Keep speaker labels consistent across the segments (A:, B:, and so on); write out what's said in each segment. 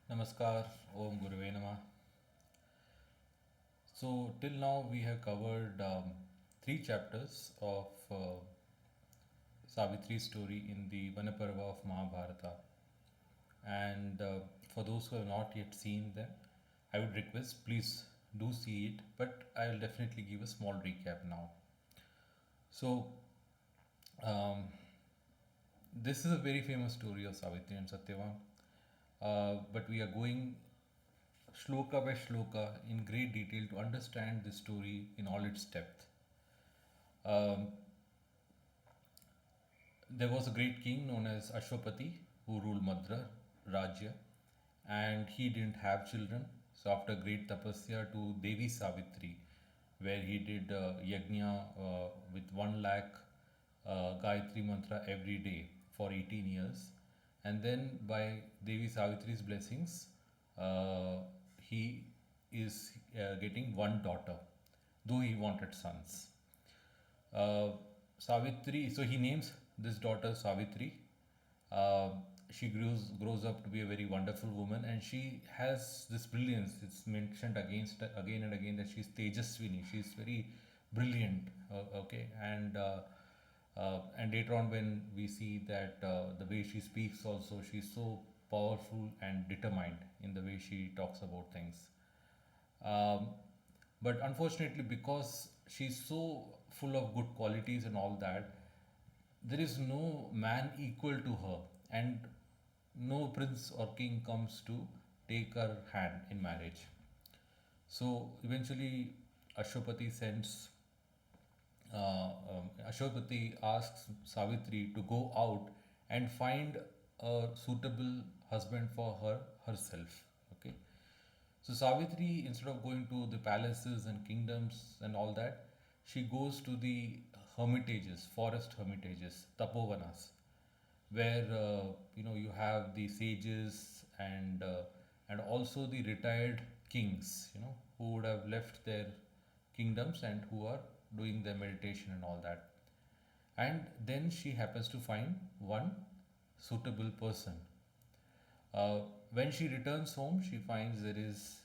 A: Namaskar, Om Guruve Namah. So, till now we have covered three chapters of Savitri's story in the Vanaparva of Mahabharata. And for those who have not yet seen them, I would request please do see it, but I will definitely give a small recap now. So, um, this is a very famous story of Savitri and Satyavan, but we are going shloka by shloka in great detail to understand this story in all its depth. Um, there was a great king known as Ashwapati who ruled Madra Rajya, and he didn't have children. So, after great tapasya to Devi Savitri, where he did yajna with 1 lakh Gayatri mantra every day for 18 years, and then by Devi Savitri's blessings, uh, he is getting one daughter, though he wanted sons. Uh, Savitri, so he names this daughter Savitri. Uh, she grows up to be a very wonderful woman, and she has this brilliance. It's mentioned again and again that she's Tejaswini. She's very brilliant. Okay, and later on when we see that the way she speaks also, she's so powerful and determined in the way she talks about things. Um, but unfortunately, because she's so full of good qualities and all that, there is no man equal to her, and no prince or king comes to take her hand in marriage. So eventually, Ashwapati sends. Ashwapati asks Savitri to go out and find a suitable husband for her herself. Okay. So Savitri, instead of going to the palaces and kingdoms and all that, she goes to the hermitages, forest hermitages, tapovanas, where you have the sages and also the retired kings, who would have left their kingdoms and who are doing their meditation and all that. And then she happens to find one suitable person. When she returns home, she finds there is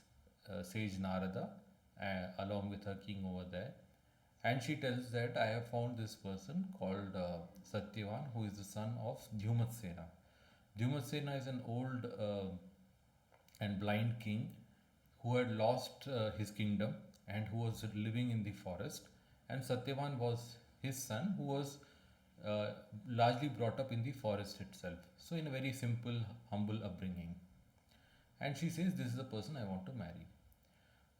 A: sage Narada along with her king over there, and she tells that I have found this person called Satyavan, who is the son of Dhyumatsena. Dhyumatsena is an old and blind king who had lost his kingdom and who was living in the forest, and Satyavan was his son who was uh, largely brought up in the forest itself. So, in a very simple, humble upbringing. And she says, this is the person I want to marry.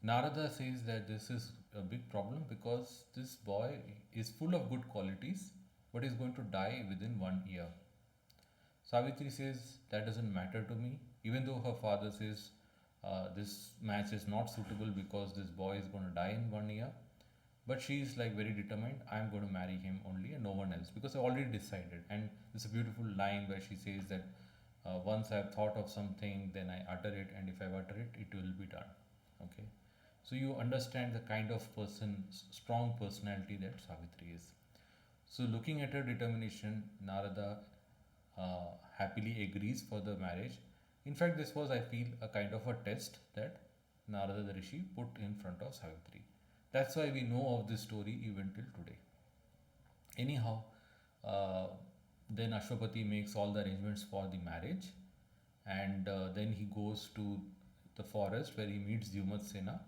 A: Narada says that this is a big problem because this boy is full of good qualities but is going to die within 1 year. Savitri says that doesn't matter to me, even though her father says this match is not suitable because this boy is going to die in 1 year. But she is like very determined, I'm going to marry him only and no one else because I already decided. And there's a beautiful line where she says that once I've thought of something, then I utter it, and if I utter it, it will be done. Okay. So you understand the kind of person, strong personality that Savitri is. So looking at her determination, Narada happily agrees for the marriage. In fact, this was, I feel, a kind of a test that Narada the Rishi put in front of Savitri. That's why we know of this story even till today. Anyhow, uh, then Ashwapati makes all the arrangements for the marriage, and then he goes to the forest where he meets Dyumatsena.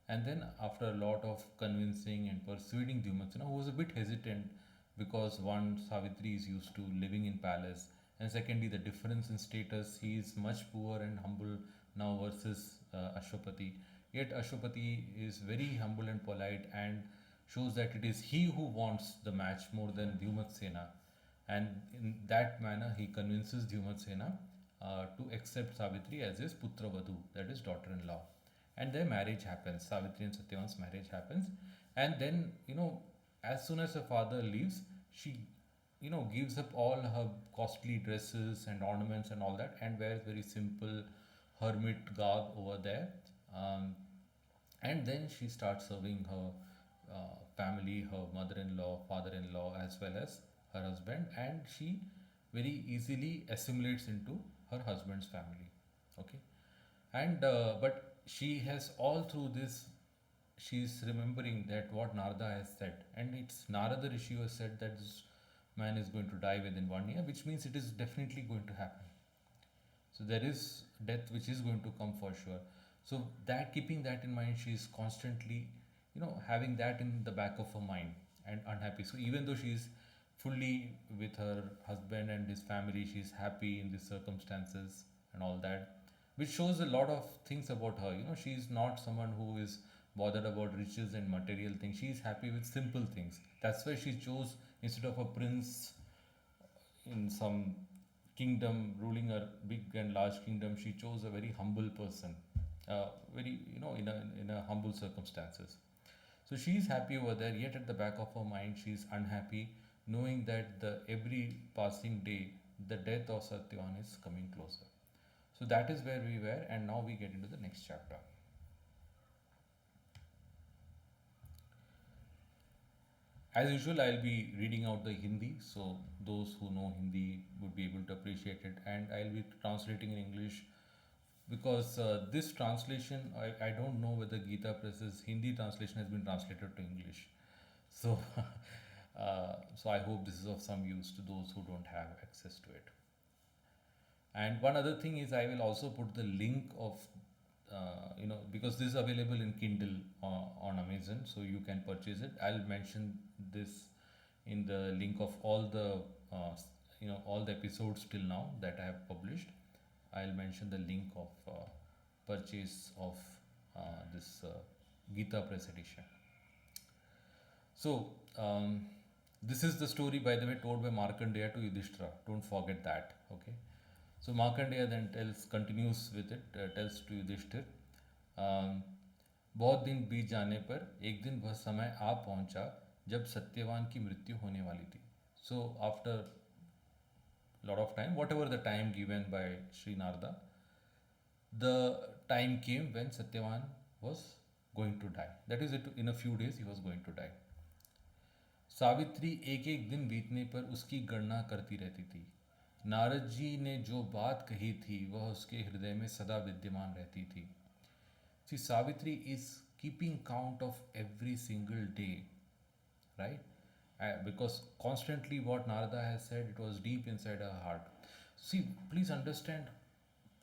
A: And then, after a lot of convincing and persuading Dyumatsena, who was a bit hesitant because one, Savitri is used to living in palace, and secondly, the difference in status, he is much poor and humble now versus Ashwapati. Yet Ashwapati is very humble and polite and shows that it is he who wants the match more than Dyumatsena. And in that manner, he convinces Dyumatsena to accept Savitri as his putra vadu, that is daughter-in-law. And their marriage happens. Savitri and Satyavan's marriage happens, and then as soon as her father leaves, she gives up all her costly dresses and ornaments and all that, and wears very simple hermit garb over there. Um, and then she starts serving her family, her mother-in-law, father-in-law, as well as her husband, and she very easily assimilates into her husband's family. Okay. And but she has all through this, she's remembering that what Narada has said, and it's Narada Rishi who has said that this man is going to die within 1 year, which means it is definitely going to happen. So there is death which is going to come for sure. So that, keeping that in mind, she is constantly, having that in the back of her mind and unhappy. So even though she is fully with her husband and his family, she is happy in these circumstances and all that, which shows a lot of things about her. She is not someone who is bothered about riches and material things. She is happy with simple things. That's why she chose, instead of a prince in some kingdom ruling a big and large kingdom, she chose a very humble person, very, in a humble circumstances. So she is happy over there, yet at the back of her mind she is unhappy, knowing that the every passing day the death of Satyavan is coming closer. So that is where we were, and now we get into the next chapter. As usual, I'll be reading out the Hindi, so those who know Hindi would be able to appreciate it, and I'll be translating in English because this translation, I don't know whether Gita Press's Hindi translation has been translated to English. So, so I hope this is of some use to those who don't have access to it. And one other thing is, I will also put the link of, because this is available in Kindle on Amazon, so you can purchase it. I'll mention this in the link of all the episodes till now that I have published. I'll mention the link of purchase of this Gita Press edition. So, this is the story, by the way, told by Markandeya to Yudhishthira. Don't forget that. Okay. So Markandeya then continues with it, tells to Yudhishthir, बहुत दिन बीत जाने पर एक दिन वह समय आ पहुंचा जब सत्यवान की मृत्यु होने वाली थी. So after lot of time, whatever the time given by Sri Narada, the time came when Satyavan was going to die. That is, in a few days he was going to die. Savitri एक एक दिन बीतने पर उसकी गणना करती रहती थी. नारद जी ने जो बात कही थी वह उसके हृदय में सदा विद्यमान रहती थी. See, Savitri is keeping count of every single day, right? Because constantly what Narada has said, it was deep inside her heart. See, please understand,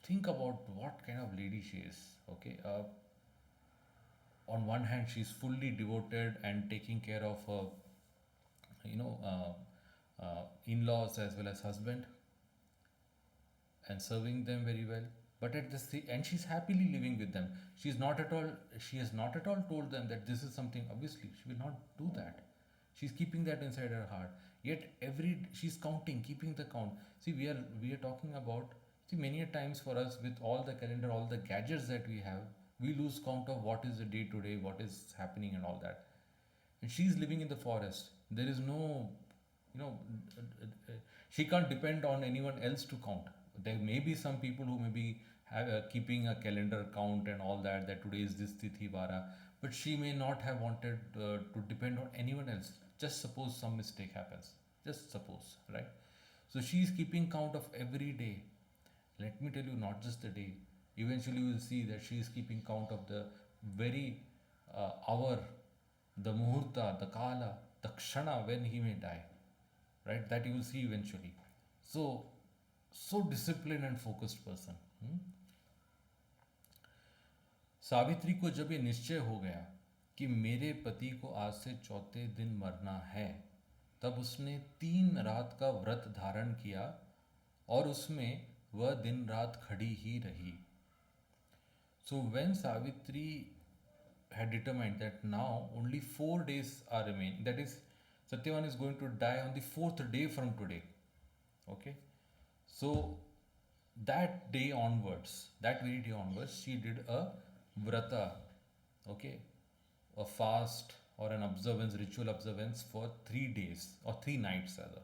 A: think about what kind of lady she is, okay? On one hand, she's fully devoted and taking care of her, in-laws as well as husband, and serving them very well. But and she's happily living with them. She has not at all told them that this is something. Obviously, she will not do that. She's keeping that inside her heart. Yet she's counting, keeping the count. See, we are talking about. See, many a times for us, with all the calendar, all the gadgets that we have, we lose count of what is the day to day, what is happening, and all that. And she's living in the forest. There is no, she can't depend on anyone else to count. There may be some people who may be keeping a calendar count and all that, that today is this Tithi Vara, but she may not have wanted to depend on anyone else. Just suppose some mistake happens. Just suppose, right? So she is keeping count of every day. Let me tell you, not just the day. Eventually, you will see that she is keeping count of the very hour, the muhurta, the kala, the kshana when he may die, right? That you will see eventually. So disciplined and focused person. Savitri को जब ये निश्चय हो गया कि मेरे पति को आज से चौथे दिन मरना है, तब उसने 3 रात का व्रत धारण किया और उसमें वह दिन रात खड़ी ही रही. So when Savitri had determined that now only 4 days are remaining, that is, Satyavan is going to die on the 4th day from today. Okay. So that day onwards, that very day onwards, she did a vrata, okay, a fast or an observance, ritual observance for 3 days or 3 nights rather,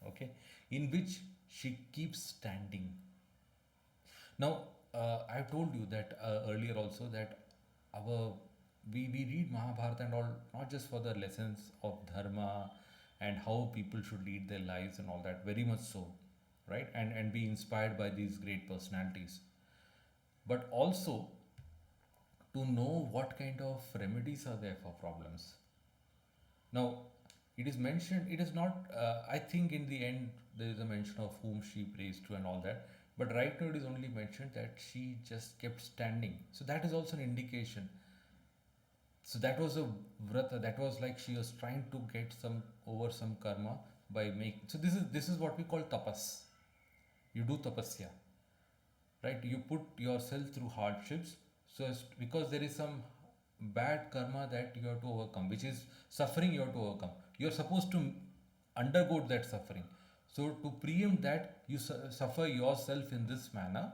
A: okay, in which she keeps standing. Now, I've told you that earlier also that we read Mahabharata and all, not just for the lessons of dharma and how people should lead their lives and all that, very much so, right? And be inspired by these great personalities. but also to know what kind of remedies are there for problems. Now, it is mentioned, it is not, I think in the end, there is a mention of whom she prays to and all that. But right now, it is only mentioned that she just kept standing. So, that is also an indication. So, that was a vrata, that was like she was trying to get some over some karma by making. So, this is what we call tapas. You do tapasya, right? You put yourself through hardships, so as because there is some bad karma that you have to overcome, which is suffering you have to overcome. You are supposed to undergo that suffering. So to preempt that, you suffer yourself in this manner,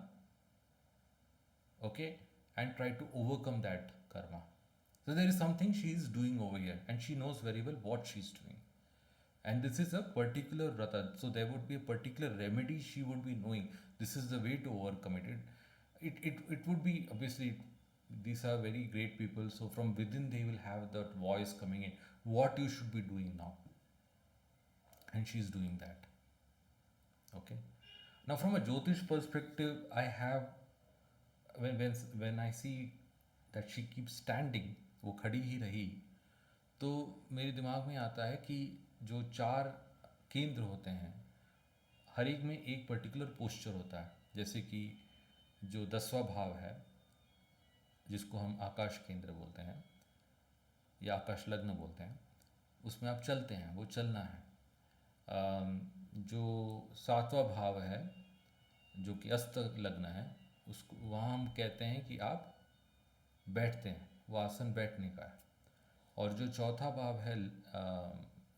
A: okay, and try to overcome that karma. So there is something she is doing over here, and she knows very well what she is doing. And this is a particular vrata, so there would be a particular remedy she would be knowing. This is the way to overcome it. It would be obviously, these are very great people, so from within they will have that voice coming in, what you should be doing now, and she's doing that. Okay. Now from a Jyotish perspective, I have, when I see that she keeps standing, वो खड़ी ही रही, तो मेरे दिमाग में आता है कि जो चार केंद्र होते हैं, हर एक में एक पर्टिकुलर पोस्चर होता है. जैसे कि जो 10वां भाव है, जिसको हम आकाश केंद्र बोलते हैं या आकाश लग्न बोलते हैं, उसमें आप चलते हैं, वो चलना है. जो 7वां भाव है, जो कि अस्त लग्न है, उसको वहाँ हम कहते हैं कि आप बैठते हैं, वो आसन बैठने का है. और जो चौथा भाव है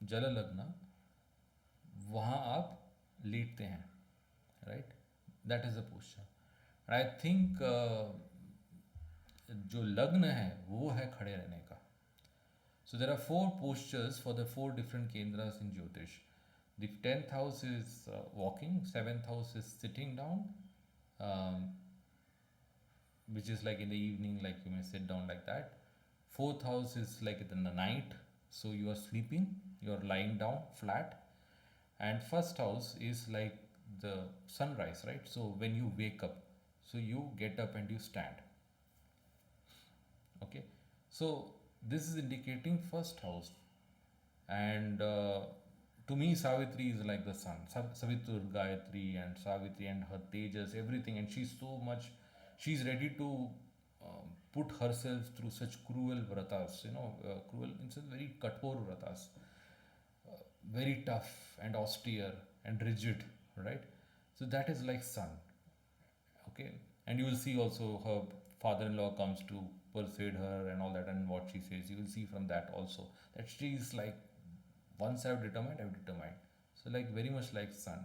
A: जल लग्न, वहाँ आप लेटते हैं, right. That is the posture. I think जो लग्न है वो है खड़े रहने का. So there are 4 postures for the 4 different kendras in Jyotish. The 10th house is walking, 7th house is sitting down, um, which is like in the evening, like you may sit down like that. 4th house is like in the night, so you are sleeping, you are lying down flat. And 1st house is like the sunrise, right? So when you wake up, so you get up and you stand. Okay, so this is indicating 1st house. And to me, Savitri is like the sun. Savitur, Gayatri, and Savitri, and her tejas, everything. And she's ready to put herself through such cruel vratas, cruel, it's a very kathor vratas, very tough and austere and rigid, right? So that is like sun. Okay, and you will see also her father-in-law comes to persuade her and all that, and what she says, you will see from that also that she is like, once I've determined, so like very much like sun.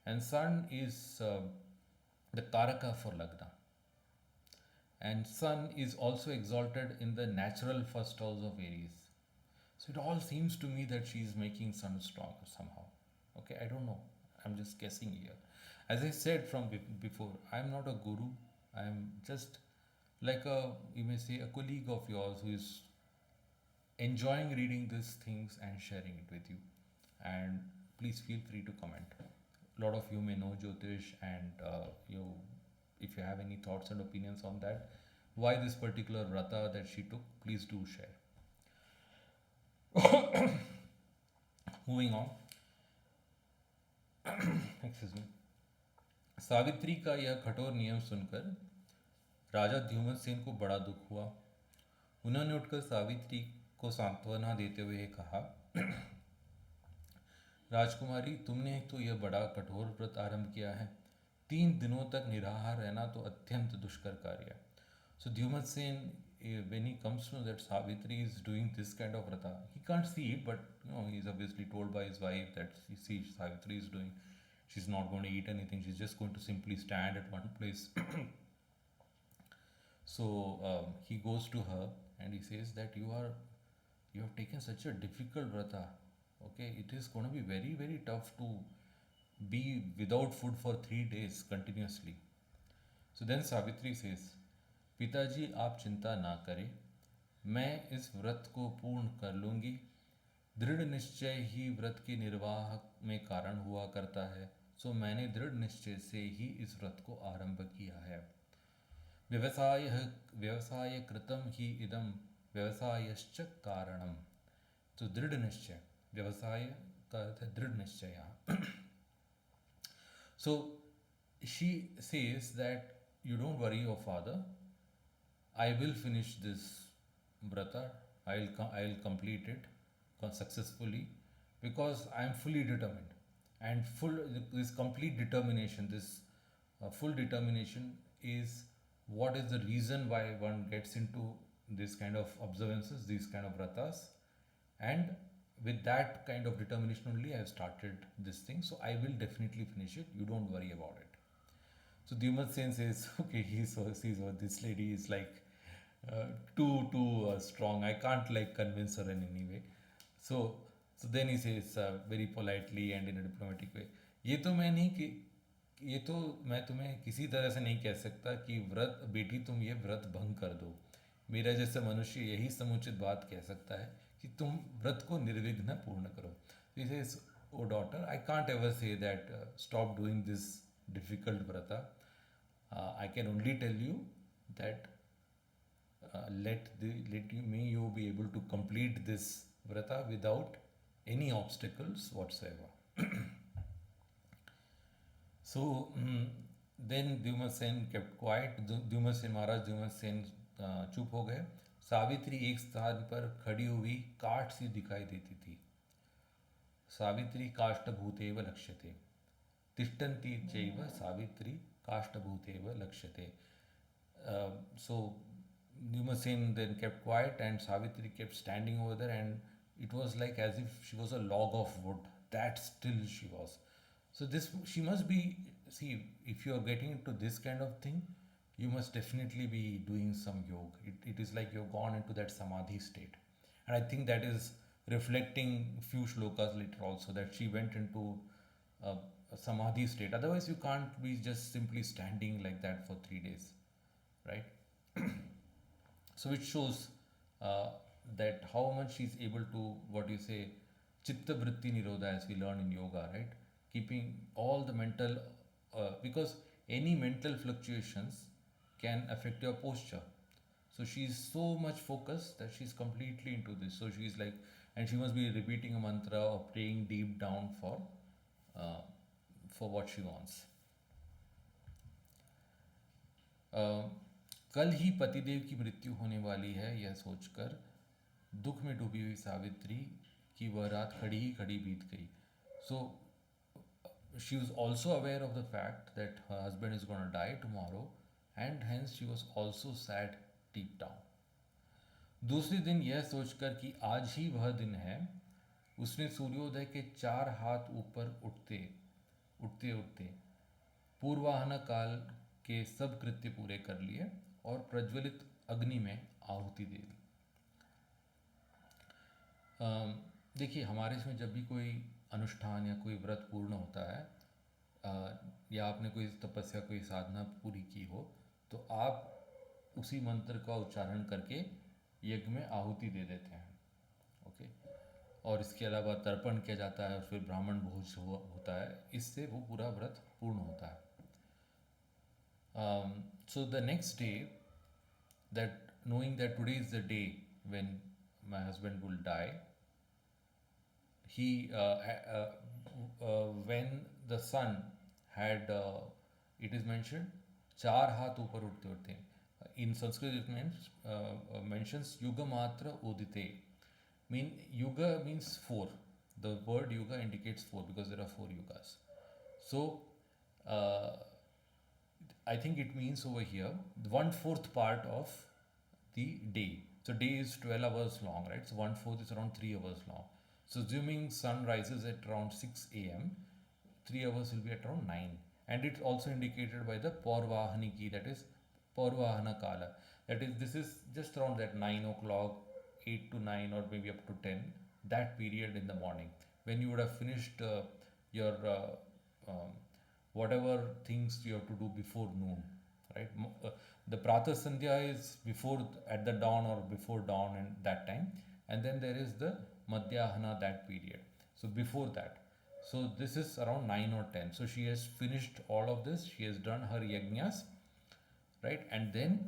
A: And sun is the karaka for lagna, and sun is also exalted in the natural 1st house of Aries. So it all seems to me that she is making sun strong somehow. Okay, I don't know, I'm just guessing here. As I said from before, I'm not a guru. I'm just like you may say, a colleague of yours who is enjoying reading these things and sharing it with you. And please feel free to comment. A lot of you may know Jyotish, and if you have any thoughts and opinions on that, why this particular vrata that she took, please do share. Moving on. Excuse me. Savitri का यह कठोर नियम सुनकर राजा द्युमतसेन को बड़ा दुख हुआ. उन्होंने उठकर सावित्री को सांत्वना देते हुए कहा, राजकुमारी, तुमने तो यह बड़ा कठोर व्रत आरंभ किया है. 3 दिनों तक निराहार रहना तो अत्यंत दुष्कर कार्य है. So Dyumatsen, when he comes to know that Savitri is doing this kind of vrata, he can't see it, but he is obviously told by his wife that he sees Savitri is doing. She's not going to eat anything. She's just going to simply stand at one place. So he goes to her and he says that you have taken such a difficult vrata. Okay, it is going to be very, very tough to be without food for 3 days continuously. So then Savitri says, पिताजी आप चिंता ना करें, मैं इस व्रत को पूर्ण कर लूँगी. दृढ़ निश्चय ही व्रत के निर्वाह में कारण हुआ करता है. सो मैंने दृढ़ निश्चय से ही इस व्रत को आरंभ किया है. व्यवसाय व्यवसाय कृतं हि इदं व्यवसायश्च कारणम. तो दृढ़ निश्चय, व्यवसाय का अर्थ है दृढ़ निश्चय. So she says that you don't worry your father, I will finish this vrata, I'll complete it successfully, because I am fully determined. And full this complete determination, this full determination is what is the reason why one gets into this kind of observances, these kind of vratas. And with that kind of determination only I have started this thing, so I will definitely finish it, you don't worry about it. So Dyumat Sen says, okay, he sees oh, this lady is like too strong, I can't like convince her in any way. So then he says very politely and in a diplomatic way, ये तो मैं नहीं कि ये तो मैं तुम्हें किसी तरह से नहीं कह सकता कि व्रत बेटी तुम ये व्रत भंग कर दो, मेरा जैसा मनुष्य यही समुचित बात कह सकता है कि तुम व्रत को निर्विघ्न पूर्ण करो. He says, oh daughter, I can't ever say that stop doing this difficult vrata. I can only tell you that may you be able to complete this vrata without any obstacles whatsoever. So then Dyumat Sen kept quiet. Dyumat Sen Maharaj, Dyumat Sen चुप हो गए. सावित्री एक स्थान पर खड़ी हुई काठ सी दिखाई देती थी. सावित्री काष्ठभूतेव लक्ष्यते, तिष्ठन्ति चैव सावित्री काष्ठभूतेव लक्ष्यते. So Dyumat Sen then kept quiet and Savitri kept standing over there, and it was like as if she was a log of wood. That still she was. So this, she must be, see, if you are getting into this kind of thing, you must definitely be doing some yoga. It is like you've gone into that samadhi state. And I think that is reflecting few shlokas later also, that she went into a samadhi state. Otherwise you can't be just simply standing like that for 3 days, right? So it shows that how much she's able to, what you say, chitta vritti nirodha, as we learn in yoga, right? Keeping all the mental, because any mental fluctuations can affect your posture. So she's so much focused that she's completely into this. So she's like, and she must be repeating a mantra or praying deep down for what she wants. कल ही पतिदेव की मृत्यु होने वाली है, यह सोचकर दुख में डूबी हुई सावित्री की वह रात खड़ी ही खड़ी बीत गई. So she was also aware of the fact that her husband is going to die tomorrow, and hence she was also sad deep down. दूसरे दिन यह सोचकर कि आज ही वह दिन है, उसने सूर्योदय के 4 हाथ ऊपर उठते उठते पूर्वाहन काल के सब कृत्य पूरे कर लिए और प्रज्वलित अग्नि में आहुति दे दी. देखिए, हमारे इसमें जब भी कोई अनुष्ठान या कोई व्रत पूर्ण होता है, या आपने कोई तपस्या, कोई साधना पूरी की हो, तो आप उसी मंत्र का उच्चारण करके यज्ञ में आहुति दे देते हैं. ओके. और इसके अलावा तर्पण किया जाता है और फिर ब्राह्मण भोज होता है. इससे वो पूरा व्रत पूर्ण होता है. So the next day, that knowing that today is the day when my husband will die, he when the sun had it is mentioned 4 हाथ ऊपर उठते उठते. In Sanskrit it means mentions yuga matra udite. Yuga means 4. The word yuga indicates 4 because there are 4 yugas. So I think it means over here 1/4 part of the day. So day is 12 hours long, right? So 1/4 is around 3 hours long. So assuming sun rises at around 6 a.m., 3 hours will be at around 9. And it's also indicated by the Paurvahaniki, that is Paurvahana Kala. That is, this is just around that 9 o'clock, 8 to 9 or maybe up to 10, that period in the morning, when you would have finished your whatever things you have to do before noon, right? The Pratha Sandhya is before, at the dawn or before dawn and that time, and then there is the Madhyahana, that period. So before that, so this is around 9 or 10. So she has finished all of this. She has done her yajnas, right? And then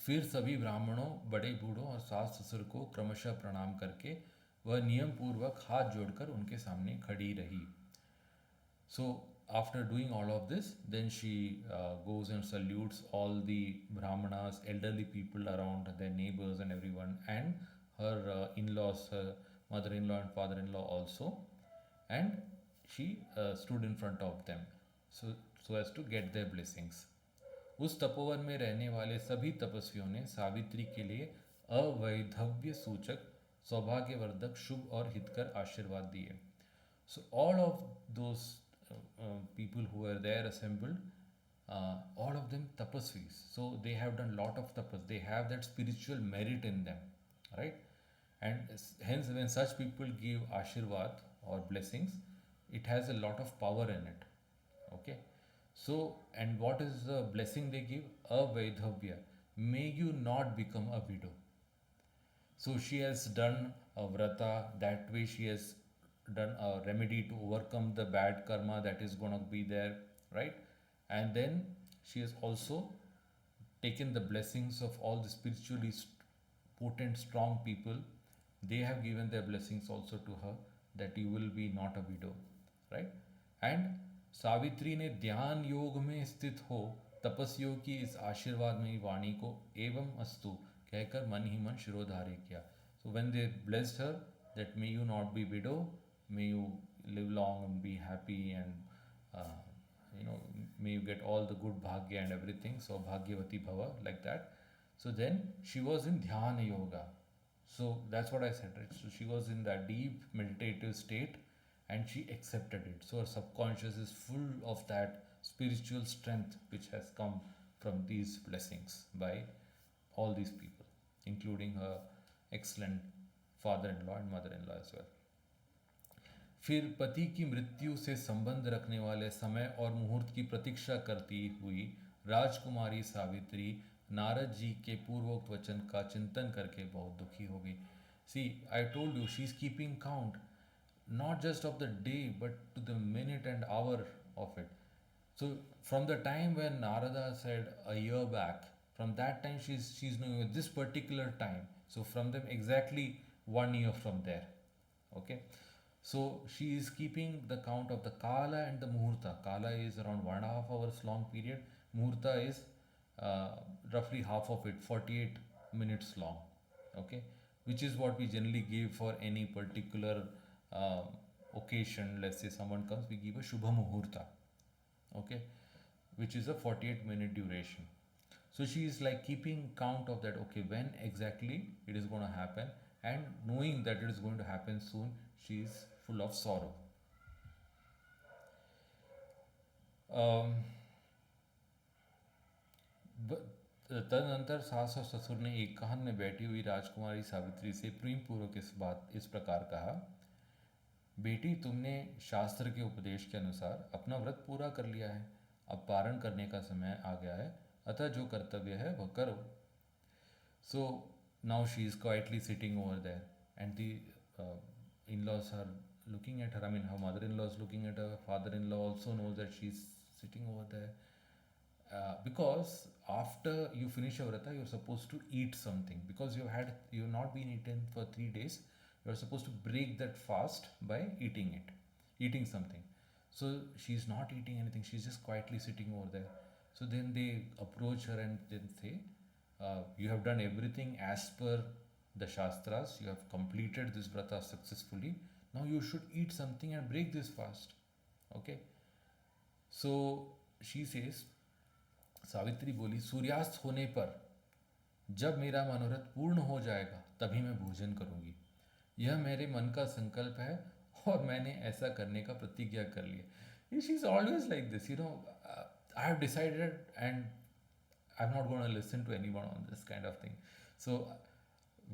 A: फिर सभी ब्राह्मणों, बड़े बूढ़ों और सास ससुर को क्रमशः प्रणाम करके वह नियम पूर्वक हाथ जोड़कर उनके सामने खड़ी रही. So after doing all of this, then she goes and salutes all the brahmanas, elderly people around, their neighbors and everyone, and her in-laws, her mother-in-law and father-in-law also, and she stood in front of them, so as to get their blessings. उस तपोवन में रहने वाले सभी तपस्वियों ने सावित्री के लिए अवैधव्य सूचक, सौभाग्यवर्धक, शुभ और हितकर आशीर्वाद दिए. So all of those people who were there assembled, all of them tapasvis. So they have done lot of tapas. They have that spiritual merit in them, right? And hence, when such people give ashirvad or blessings, it has a lot of power in it. Okay. So, and what is the blessing they give? Avaidhavya. May you not become a widow. So she has done a vrata, that way she has done a remedy to overcome the bad karma that is going to be there, right? And then she has also taken the blessings of all the spiritually potent, strong people. They have given their blessings also to her that you will be not a widow, right? And Savitri ने ध्यान योग में स्थित हो तपस्वियों की इस आशीर्वादमयी वाणी को एवं अस्तु कहकर मन ही मन शिरोधार्य किया. So when they blessed her that may you not be widow, may you live long and be happy, and may you get all the good bhagya and everything, so bhagyavati bhava, like that. So then she was in dhyana yoga. So that's what I said, right? So she was in that deep meditative state and she accepted it. So her subconscious is full of that spiritual strength which has come from these blessings by all these people, including her excellent father-in-law and mother-in-law as well. फिर पति की मृत्यु से संबंध रखने वाले समय और मुहूर्त की प्रतीक्षा करती हुई राजकुमारी सावित्री नारद जी के पूर्वोक्त वचन का चिंतन करके बहुत दुखी हो गई. See, I told you, she is keeping count not just of the day but to the minute and hour of it. So from the time when Narada said a year back, from that time she's knowing at this particular time. So from them exactly 1 year from there. Okay. So she is keeping the count of the Kala and the Muhurta. Kala is around 1.5 hours long period. Muhurta is roughly half of it, 48 minutes long. Okay. Which is what we generally give for any particular occasion. Let's say someone comes, we give a Shubha Muhurta, okay, which is a 48-minute duration. So she is like keeping count of that, okay, when exactly it is going to happen, and knowing that it is going to happen soon, she is full of sorrow. तदनंतर सास और ससुर ने एक कहन में बैठी हुई राजकुमारी सावित्री से प्रेम पूर्वक इस प्रकार कहा, बेटी, तुमने शास्त्र के उपदेश के अनुसार अपना व्रत पूरा कर लिया है. अब पारण करने का समय आ गया है, अतः जो कर्तव्य है वह करो. So now she is quietly sitting over there and the in-laws are looking at her. I mean, her mother-in-law is looking at her. Father-in-law also knows that she is sitting over there. Because after you finish your vrata, you're supposed to eat something, because you've not been eaten for 3 days. You're supposed to break that fast by eating something. So she's not eating anything, she's just quietly sitting over there. So then they approach her and then say, you have done everything as per the shastras, you have completed this vrata successfully, now you should eat something and break this fast. Okay. So she says, Savitri बोली, सूर्यास्त होने पर जब मेरा मनोरथ पूर्ण हो जाएगा तभी मैं भोजन करूंगी. यह मेरे मन का संकल्प है और मैंने ऐसा करने का प्रतिज्ञा कर लिया. She is always like this, I have decided and I am not gonna listen to anyone on this kind of thing. So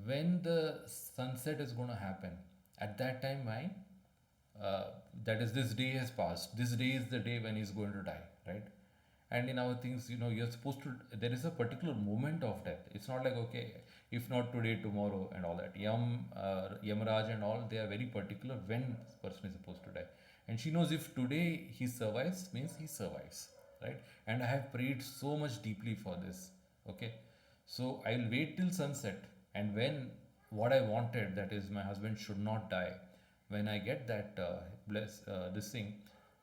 A: when the sunset is gonna happen, at that time my that is, this day has passed, this day is the day when he's going to die, right? And in our things, you're supposed to, there is a particular moment of death. It's not like, okay, if not today, tomorrow and all that. Yamaraj and all, they are very particular when this person is supposed to die. And she knows if today he survives, means he survives. right? And I have prayed so much deeply for this. Okay, so I'll wait till sunset, and when what I wanted, that is my husband should not die, when I get that this thing,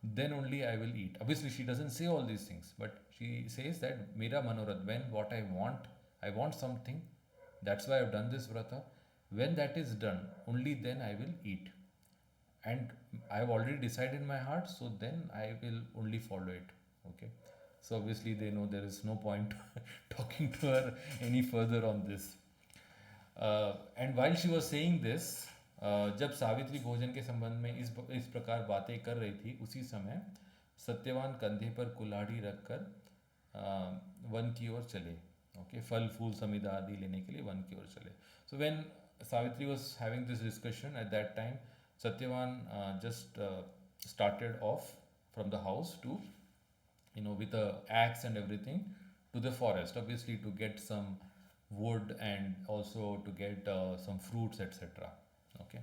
A: then only I will eat. Obviously, she doesn't say all these things, but she says that Mera Manorat, when what I want something, that's why I've done this vrata. When that is done, only then I will eat. And I've already decided in my heart, so then I will only follow it. Okay. So obviously they know there is no point talking to her any further on this. And while she was saying this, जब सावित्री भोजन के संबंध में इस प्रकार बातें कर रही थी, उसी समय सत्यवान कंधे पर कुल्हाड़ी रखकर वन की ओर चले. ओके, फल फूल समिधा आदि लेने के लिए वन की ओर चले. So when Savitri was having this discussion eight that time, Satyavan just started off from the house to, with a axe and everything, to the forest, obviously to get some wood and also to get some fruits, etc. Okay.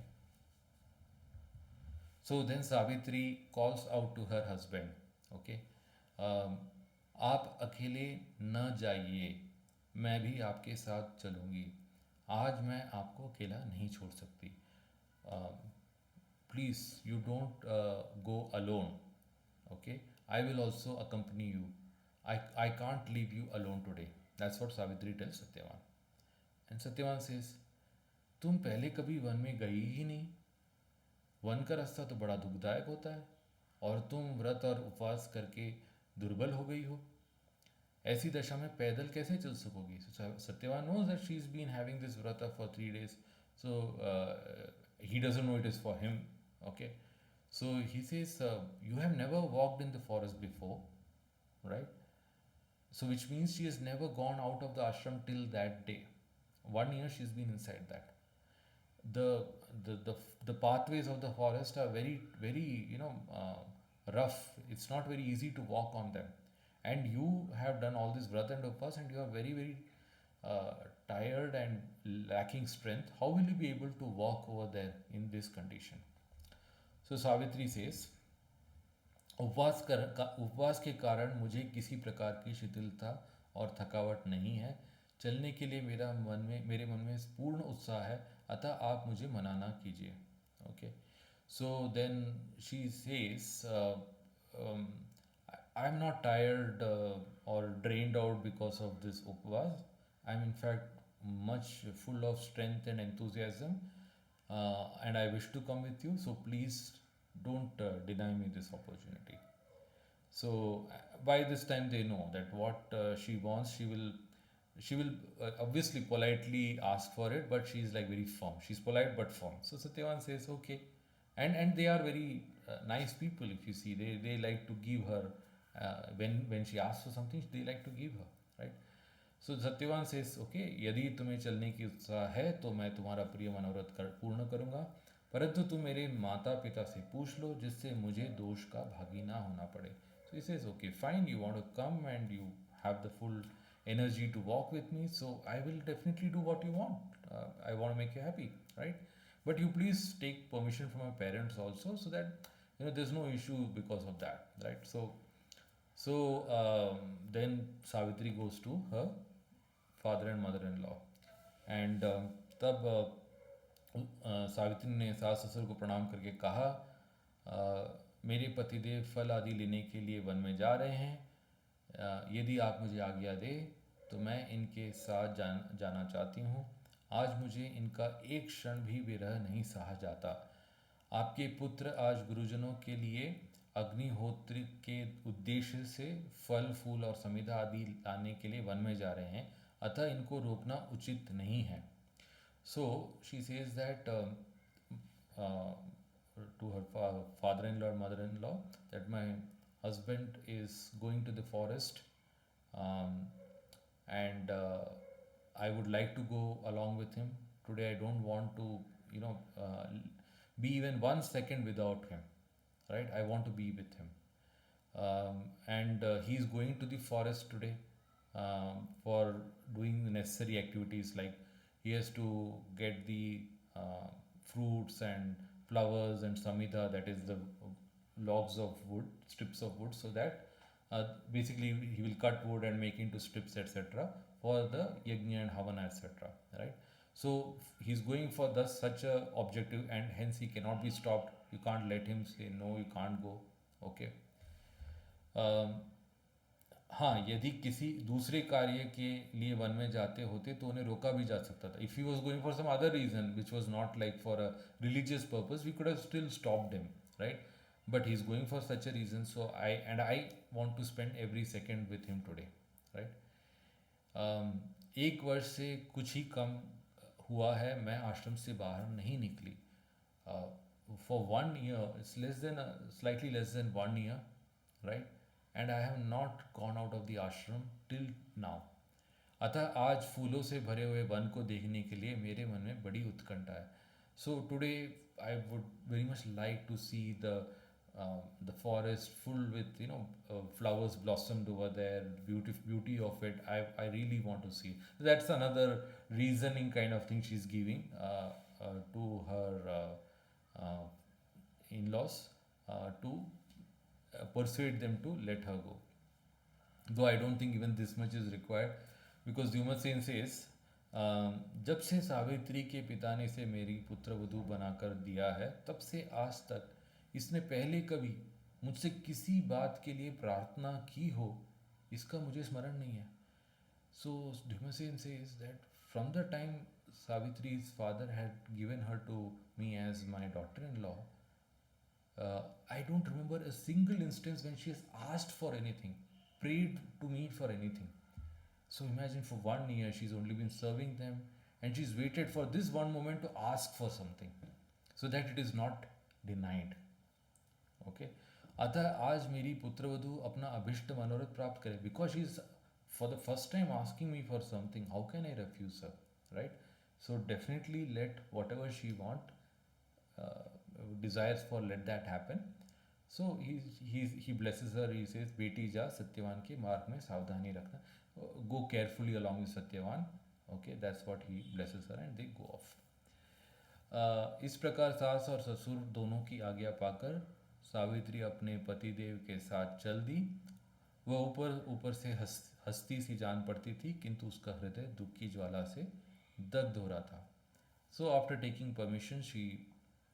A: So then Savitri calls out to her husband. Okay. um, आप अकेले न जाइए, मैं भी आपके साथ चलूँगी. आज मैं आपको अकेला नहीं छोड़ सकती. Please, you don't go alone. Okay, I will also accompany you. I can't leave you alone today. That's what Savitri tells Satyavan. And Satyavan says, तुम पहले कभी वन में गई ही नहीं. वन का रास्ता तो बड़ा दुखदायक होता है, और तुम व्रत और उपवास करके दुर्बल हो गई हो. ऐसी दशा में पैदल कैसे चल सकोगी? Satyavan knows that she's been having this vrata for 3 days, so he doesn't know it is for him. Okay, so he says, you have never walked in the forest before, right? So which means she has never gone out of the ashram till that day. 1 year she's been inside that. The the pathways of the forest are very rough. It's not very easy to walk on them, and you have done all this vrata and upas, and you are very tired and lacking strength. How will you be able to walk over there in this condition? So Savitri says, उपवास के कारण मुझे किसी प्रकार की शिथिलता और थकावट नहीं है. चलने के लिए मेरे मन में पूर्ण उत्साह है, अतः आप मुझे मना ना कीजिए. Okay, so then she says, I am not tired or drained out because of this upvas. I'm in fact much full of strength and enthusiasm, and I wish to come with you. So please don't deny me this opportunity. So by this time they know that what she wants, she will obviously politely ask for it, but she's like very firm. She's polite but firm. So Satyavan says okay, and they are very nice people. If you see, they like to give her, when she asks for something, they like to give her, right? So Satyavan says okay, यदि तुम्हें चलने की उत्साह है तो मैं तुम्हारा प्रिय मनोरथ पूर्ण करूँगा, परंतु तुम मेरे माता पिता से पूछ लो, जिससे मुझे दोष का भागी ना होना पड़े. So he says okay, fine, you want to come and you have the full energy to walk with me, so I will definitely do what you want. I want to make you happy, right? But you please take permission from my parents also, so that there's no issue because of that, right? So then Savitri goes to her father and mother-in-law, and तब सावित्री ने सास ससुर को प्रणाम करके कहा, मेरे पतिदेव फल आदि लेने के लिए वन में जा रहे हैं. यदि आप मुझे आज्ञा दे तो मैं इनके साथ जाना चाहती हूँ. आज मुझे इनका एक क्षण भी विरह नहीं सहा जाता. आपके पुत्र आज गुरुजनों के लिए अग्निहोत्र के उद्देश्य से फल फूल और समिधा आदि लाने के लिए वन में जा रहे हैं, अतः इनको रोकना उचित नहीं है. So she says that to her father-in-law and mother-in-law, that my husband is going to the forest, and I would like to go along with him. Today I don't want to be even 1 second without him, right? I want to be with him. And he's going to the forest today for doing the necessary activities, like he has to get the fruits and flowers and samhita, that is the logs of wood, strips of wood, so that Basically, he will cut wood and make into strips, etc., for the yajna and havana, etc. Right? So he's going for thus such a objective, and hence he cannot be stopped. You can't let him say no. You can't go. Okay. Um, हाँ, यदि किसी दूसरे कार्य के लिए one में जाते होते तो उन्हें रोका भी जा सकता था. If he was going for some other reason which was not like for a religious purpose, we could have still stopped him, right? But he's going for such a reason, so I want to spend every second with him today, right? एक वर्ष से कुछ ही कम हुआ है मैं आश्रम से बाहर नहीं निकली. For 1 year, it's less than slightly less than 1 year, right? And I have not gone out of the ashram till now. अतः आज फूलों से भरे हुए वन को देखने के लिए मेरे मन में बड़ी उत्कंठा है. So today I would very much like to see the forest full with flowers blossomed over there, beauty of it. I really want to see. That's another reasoning kind of thing she's giving to her in-laws to persuade them to let her go. Though I don't think even this much is required, because Dyumasen says, जब से सावित्री के पिता ने इसे मेरी पुत्र वधू बनाकर दिया है तब से आज तक इसने पहले कभी मुझसे किसी बात के लिए प्रार्थना की हो इसका मुझे स्मरण नहीं है. So Dyumasen says that from the time Savitri's father had given her to me as my daughter-in-law, I don't remember a single instance when she has asked for anything, prayed to me for anything. So imagine, for 1 year she's only been serving them, and she's waited for this one moment to ask for something so that it is not denied. Okay. अतः आज मेरी पुत्रवधू अपना अभिष्ट मनोरथ प्राप्त करे. Because she's for the first time asking me for something, how can I refuse her, right? So definitely let whatever she desires for, let that happen. So he blesses her. He says, बेटी जा सत्यवान के मार्ग में सावधानी रखना. Go carefully along with Satyavan. Okay, that's what he blesses her, and they go off. इस प्रकार सास और ससुर दोनों की आज्ञा पाकर सावित्री अपने पतिदेव के साथ चल दी. वह ऊपर से हंसती सी जान पड़ती थी, किंतु उसका हृदय दुख की ज्वाला से दग्ध हो रहा था. So after taking permission, she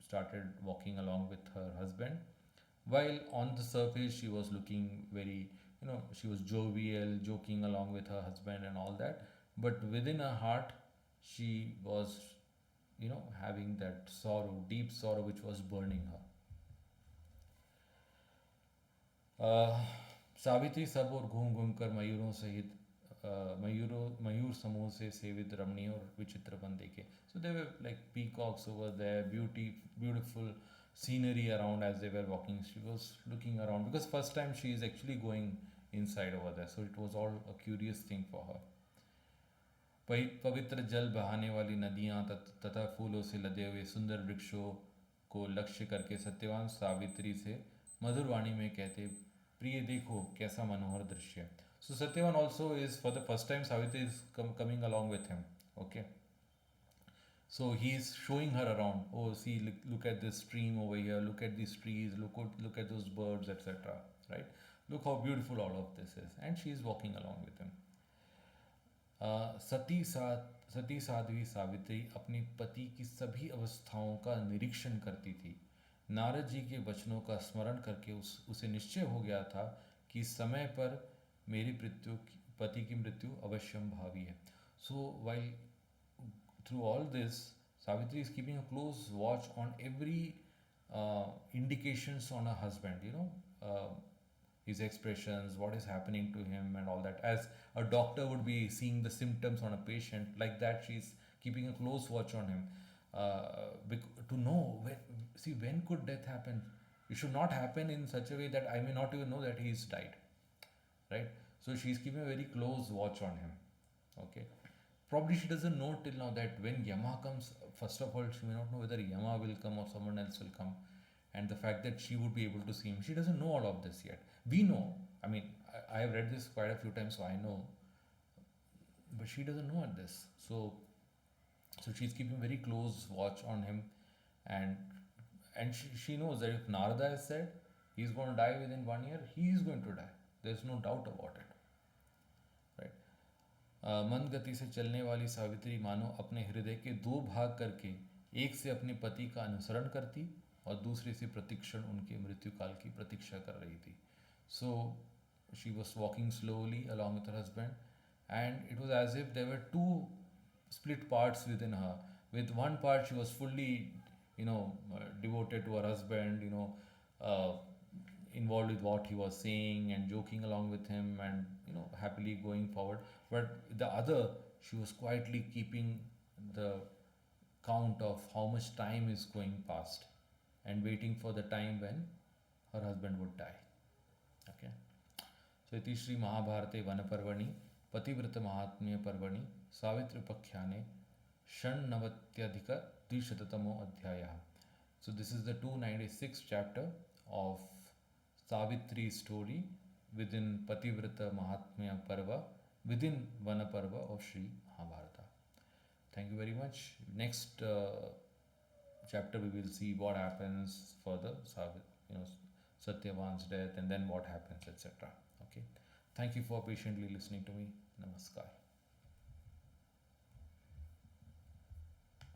A: started walking along with her husband. While on the surface she was looking very, she was jovial, joking along with her husband and all that, but within her heart she was, having that sorrow, deep sorrow, which was burning her. Savitri सब और घूम घूम कर मयूरों सहित मयूर समूह से सेवित रमणीय और विचित्र बन देखे. So there were like peacocks over there, beautiful scenery around as they were walking. She was looking around because first time she is actually going inside over there, so it was all a curious thing for her. पवित्र जल बहाने वाली नदियाँ तथा फूलों से लदे हुए सुंदर वृक्षों को लक्ष्य करके सत्यवान सावित्री से मधुर वाणी में कहते, प्रिय देखो कैसा मनोहर दृश्य. So Satyavan also is, for the first time Savitri is coming along with him. Okay. So he is showing her around. Oh, see, look at this stream over here. Look at these trees. Look at those birds, etc. Right? Look how beautiful all of this is. And she is walking along with him. सती साध्वी सावित्री अपने पति की सभी अवस्थाओं का निरीक्षण करती थी. नारद जी के वचनों का स्मरण करके उसे निश्चय हो गया था कि समय पर मेरी पति की मृत्यु अवश्यम भावी है. So while through all this, Savitri is keeping a close watch on every indications on her husband, his expressions, what is happening to him and all that. As a doctor would be seeing the symptoms on a patient, like that she's keeping a close watch on him to know when could death happen. It should not happen in such a way that I may not even know that he's died, right? So she's keeping a very close watch on him. Okay. Probably she doesn't know till now that when Yama comes, first of all, she may not know whether Yama will come or someone else will come. And the fact that she would be able to see him, she doesn't know all of this yet. We know, I mean, I have read this quite a few times, so I know. But she doesn't know this. So she's keeping very close watch on him. And she knows that if Narada has said he's going to die within 1 year, he is going to die. there's no doubt about it, right? मंद गति से चलने वाली सावित्री मानो अपने हृदय के दो भाग करके एक से अपने पति का अनुसरण करती और दूसरे से प्रतिक्षण उनके मृत्यु काल की प्रतीक्षा कर रही थी. So she was walking slowly along with her husband, and it was as if there were two split parts within her. With one part, she was fully, devoted to her husband, uh, involved with what he was saying and joking along with him, and happily going forward. But the other, she was quietly keeping the count of how much time is going past and waiting for the time when her husband would die. Okay. So इति श्री महाभारते वनपर्वणि पतिव्रतमाहात्म्य पर्वणि सावित्र्युपाख्याने षण्णवत्यधिकद्विशततमो अध्यायः. So this is the 296th chapter of Savitri story within Pativrata Mahatmya Parva, within Vanaparva of Sri Mahabharata. Thank you very much. Next chapter we will see what happens further, Satyavan's death, and then what happens, etc. Okay. Thank you for patiently listening to me. Namaskar.